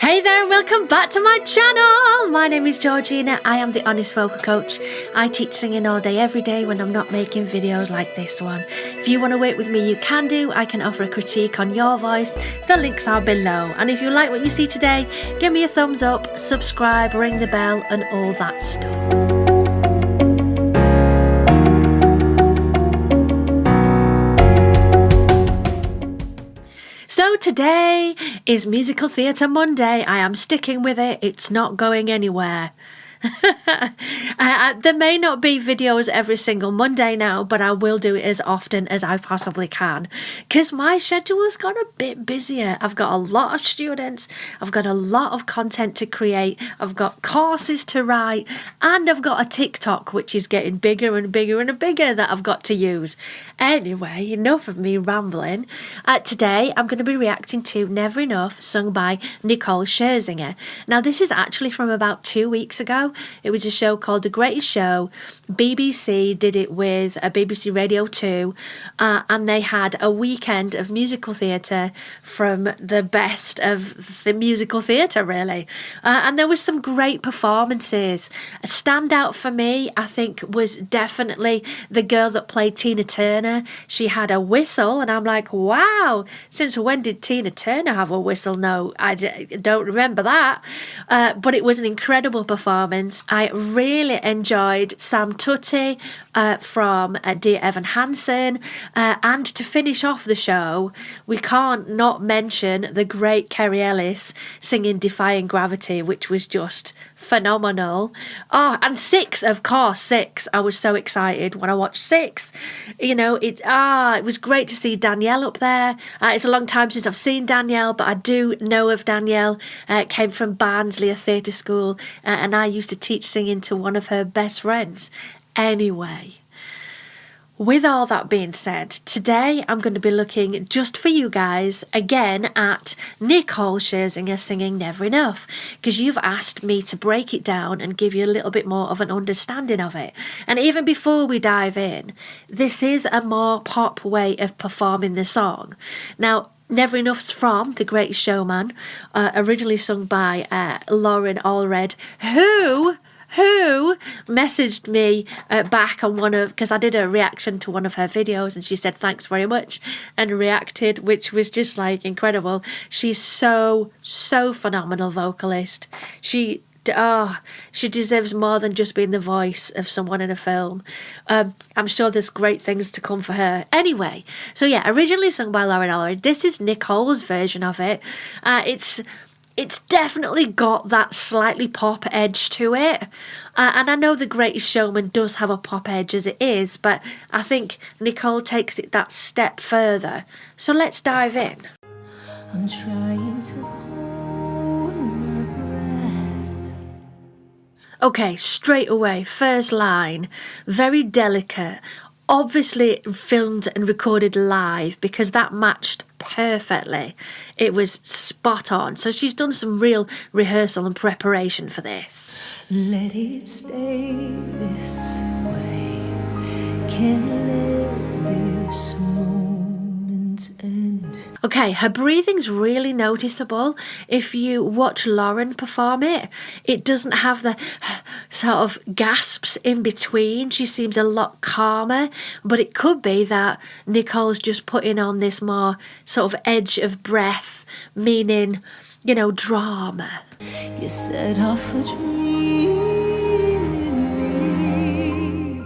Hey there and welcome back to my channel. My name is Georgina. I am the Honest Vocal Coach. I teach singing all day every day when I'm not making videos like this one. If you want to work with me, you can do. I can offer a critique on your voice. The links are below. And if you like what you see today, give me a thumbs up, subscribe, ring the bell and all that stuff. So today is Musical Theatre Monday. I am sticking with it. It's not going anywhere. There may not be videos every single Monday now, but I will do it as often as I possibly can because my schedule's got a bit busier. I've got a lot of students, I've got a lot of content to create, I've got courses to write, and I've got a TikTok which is getting bigger and bigger and bigger that I've got to use. Anyway, enough of me rambling. Today I'm going to be reacting to Never Enough, sung by Nicole Scherzinger. Now this is actually from about 2 weeks ago. It was a show called The Greatest Show. BBC did it with BBC Radio 2 and they had a weekend of musical theatre from the best of the musical theatre really. And there was some great performances. A standout for me, I think, was definitely the girl that played Tina Turner. She had a whistle and I'm like, wow, since when did Tina Turner have a whistle? No, I don't remember that. But it was an incredible performance. I really enjoyed Sam Tutti from Dear Evan Hansen, and to finish off the show we can't not mention the great Kerry Ellis singing Defying Gravity, which was just phenomenal. Oh, and Six, of course, Six. I was so excited when I watched Six. You know, it was great to see Danielle up there. It's a long time since I've seen Danielle, but I do know of Danielle. Came from Barnsley, a theatre school, and I used to teach singing to one of her best friends. Anyway, with all that being said, today I'm going to be looking just for you guys again at Nicole Scherzinger singing Never Enough, because you've asked me to break it down and give you a little bit more of an understanding of it. And even before we dive in, this is a more pop way of performing the song. Now, Never Enough's from The Greatest Showman, originally sung by Lauren Allred, who messaged me back on because I did a reaction to one of her videos and she said thanks very much and reacted, which was just like incredible. She's so phenomenal vocalist. She deserves more than just being the voice of someone in a film. I'm sure there's great things to come for her. Anyway, so yeah, originally sung by Lauren Allred. This is Nicole's version of it. It's definitely got that slightly pop edge to it. And I know The Greatest Showman does have a pop edge as it is, but I think Nicole takes it that step further. So let's dive in. I'm trying to hold my breath. Okay, straight away, first line, very delicate. Obviously filmed and recorded live because that matched perfectly. It was spot on. So she's done some real rehearsal and preparation for this. Let it stay this way. Can't let this moment end. Okay, her breathing's really noticeable. If you watch Lauren perform it, it doesn't have the sort of gasps in between. She seems a lot calmer, but it could be that Nicole's just putting on this more sort of edge of breath, meaning, you know, drama. You set off a dream in me.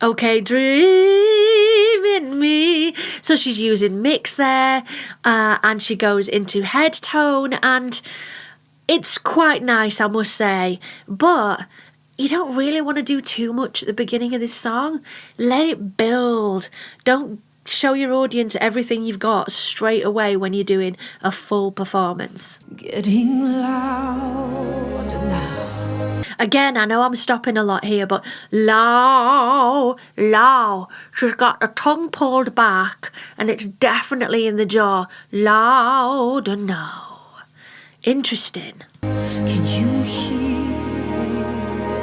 Okay, dream in me. So she's using mix there, and she goes into head tone, and it's quite nice, I must say, but you don't really want to do too much at the beginning of this song. Let it build. Don't show your audience everything you've got straight away when you're doing a full performance. Getting loud now. Again, I know I'm stopping a lot here, but low. She's got the tongue pulled back and it's definitely in the jaw. Louder now. Interesting. Can you hear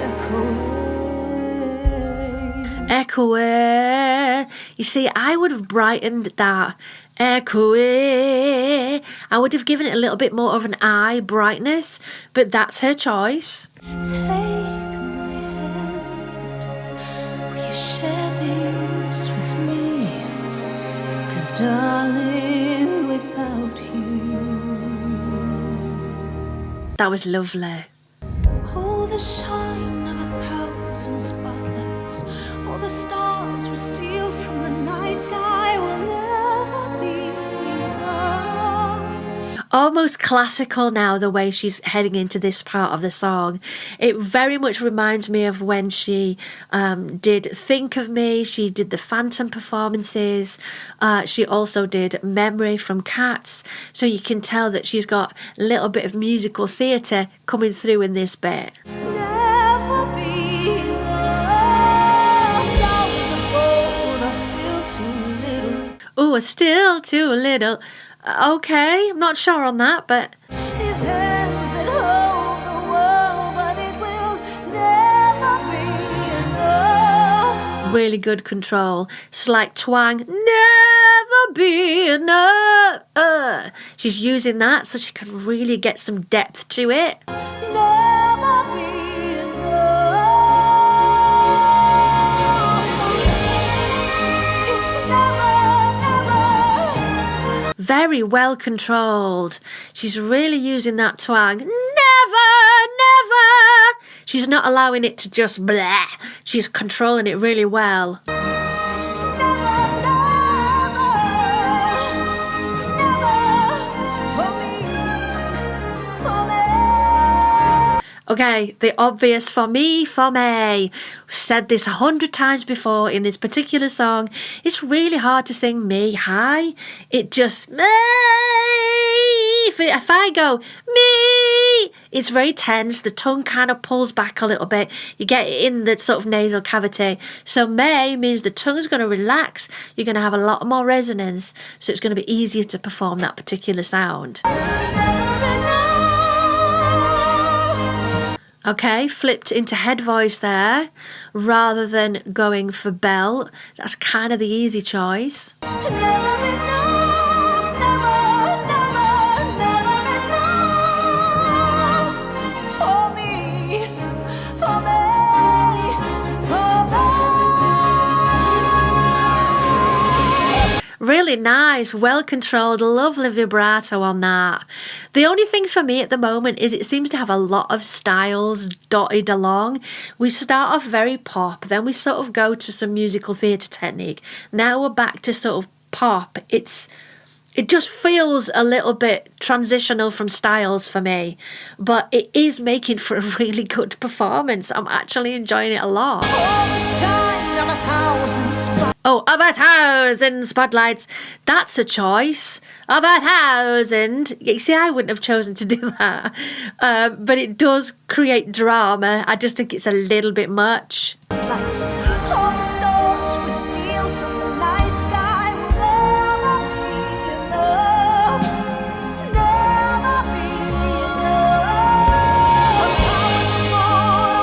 it echoing? You see, I would have brightened that Echoey. I would have given it a little bit more of an eye brightness, but that's her choice. Take my hand, will you share this with me? 'Cause darling, without you. That was lovely. Oh, the shine of 1,000 spotlights, all the stars we steal from the night sky will never be enough. Almost classical now, the way she's heading into this part of the song. It very much reminds me of when she did Think of Me. She did the Phantom performances. She also did Memory from Cats. So you can tell that she's got a little bit of musical theatre coming through in this bit. Never be enough. Dollars of gold are still too little. Oh, still too little. Okay, I'm not sure on that, but These hands that hold the world, but it will never be enough. really good control. Slight twang. Never be enough. She's using that so she can really get some depth to it. Never be enough. Never, never. Very well controlled. She's really using that twang. Never, never. She's not allowing it to just blah. She's controlling it really well. Okay, the obvious for me. I've said this 100 times before in this particular song. It's really hard to sing me high. It just me. If I go me, it's very tense. The tongue kind of pulls back a little bit. You get it in the sort of nasal cavity. So me means the tongue's going to relax. You're going to have a lot more resonance. So it's going to be easier to perform that particular sound. Okay, flipped into head voice there, rather than going for belt. That's kind of the easy choice. Never enough, never, never, never enough for me, for me, for me. Really nice, well controlled, lovely vibrato on that. The only thing for me at the moment is it seems to have a lot of styles dotted along. We start off very pop, then we sort of go to some musical theatre technique. Now we're back to sort of pop. It just feels a little bit transitional from styles for me, but it is making for a really good performance. I'm actually enjoying it a lot. Oh, of 1,000 spotlights. That's a choice. Of 1,000. You see, I wouldn't have chosen to do that. But it does create drama. I just think it's a little bit much. Lights, all the stars we steal from the night sky will never be enough. Never be enough.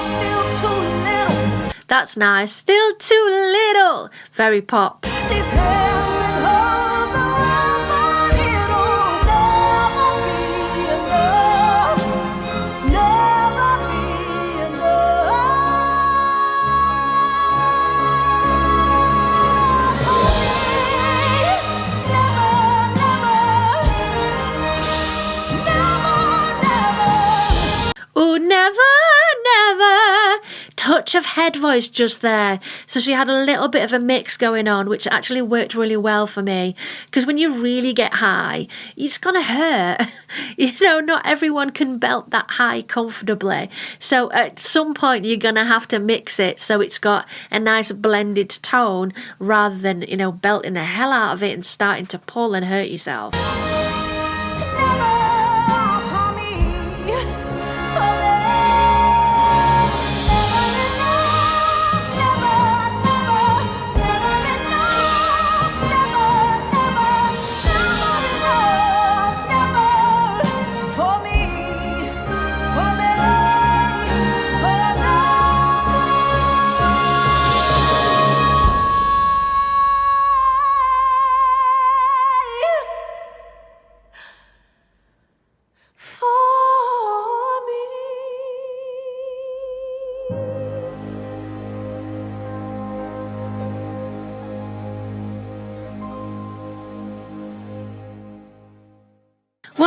Still too little. That's nice. Still too little. Very pop. These hands that hold the world, but it'll never be enough. Never be enough for me. Never, never, never, never. Oh, never, never. Touch of head voice just there. So she had a little bit of a mix going on, which actually worked really well for me. Because when you really get high, it's going to hurt. You know, not everyone can belt that high comfortably. So at some point, you're going to have to mix it so it's got a nice blended tone rather than, you know, belting the hell out of it and starting to pull and hurt yourself.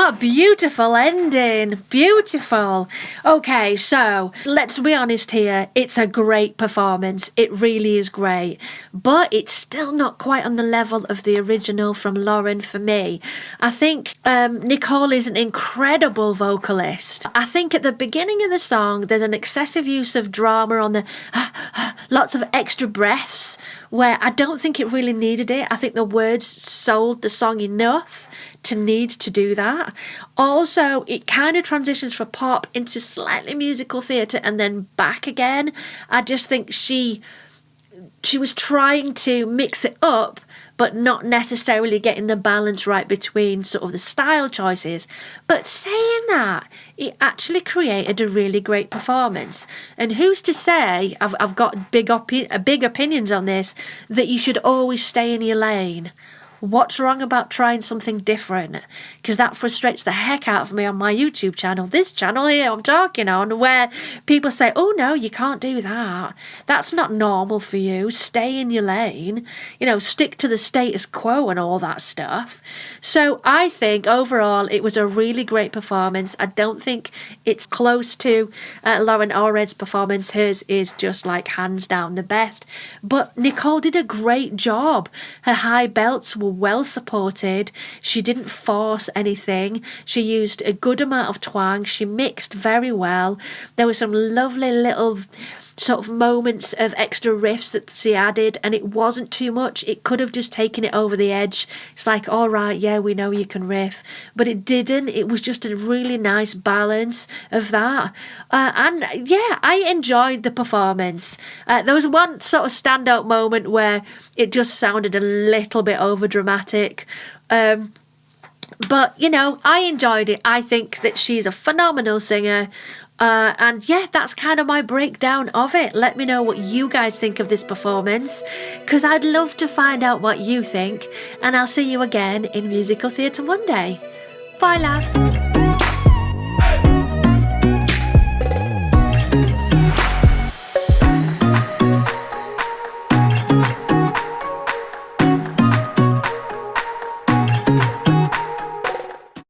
What a beautiful ending. Beautiful. Okay, so let's be honest here. It's a great performance. It really is great. But it's still not quite on the level of the original from Lauren for me. I think Nicole is an incredible vocalist. I think at the beginning of the song, there's an excessive use of drama on the lots of extra breaths where I don't think it really needed it. I think the words sold the song enough to need to do that. Also, it kind of transitions from pop into slightly musical theatre and then back again. I just think she was trying to mix it up, but not necessarily getting the balance right between sort of the style choices. But saying that, it actually created a really great performance. And who's to say, I've got big opinions on this, that you should always stay in your lane. What's wrong about trying something different? Because that frustrates the heck out of me on my YouTube channel. This channel here I'm talking on, where people say, oh no, you can't do that. That's not normal for you. Stay in your lane. You know, stick to the status quo and all that stuff. So I think overall it was a really great performance. I don't think it's close to Lauren Allred's performance. Hers is just like hands down the best. But Nicole did a great job. Her high belts were well supported. She didn't force anything. She used a good amount of twang. She mixed very well. There were some lovely little sort of moments of extra riffs that she added, and it wasn't too much. It could have just taken it over the edge. It's like, all right, yeah, we know you can riff, but it didn't. It was just a really nice balance of that. And yeah, I enjoyed the performance. There was one sort of standout moment where it just sounded a little bit over dramatic. But, you know, I enjoyed it. I think that she's a phenomenal singer. And yeah, that's kind of my breakdown of it. Let me know what you guys think of this performance, because I'd love to find out what you think. And I'll see you again in Musical Theatre Monday. Bye, lads.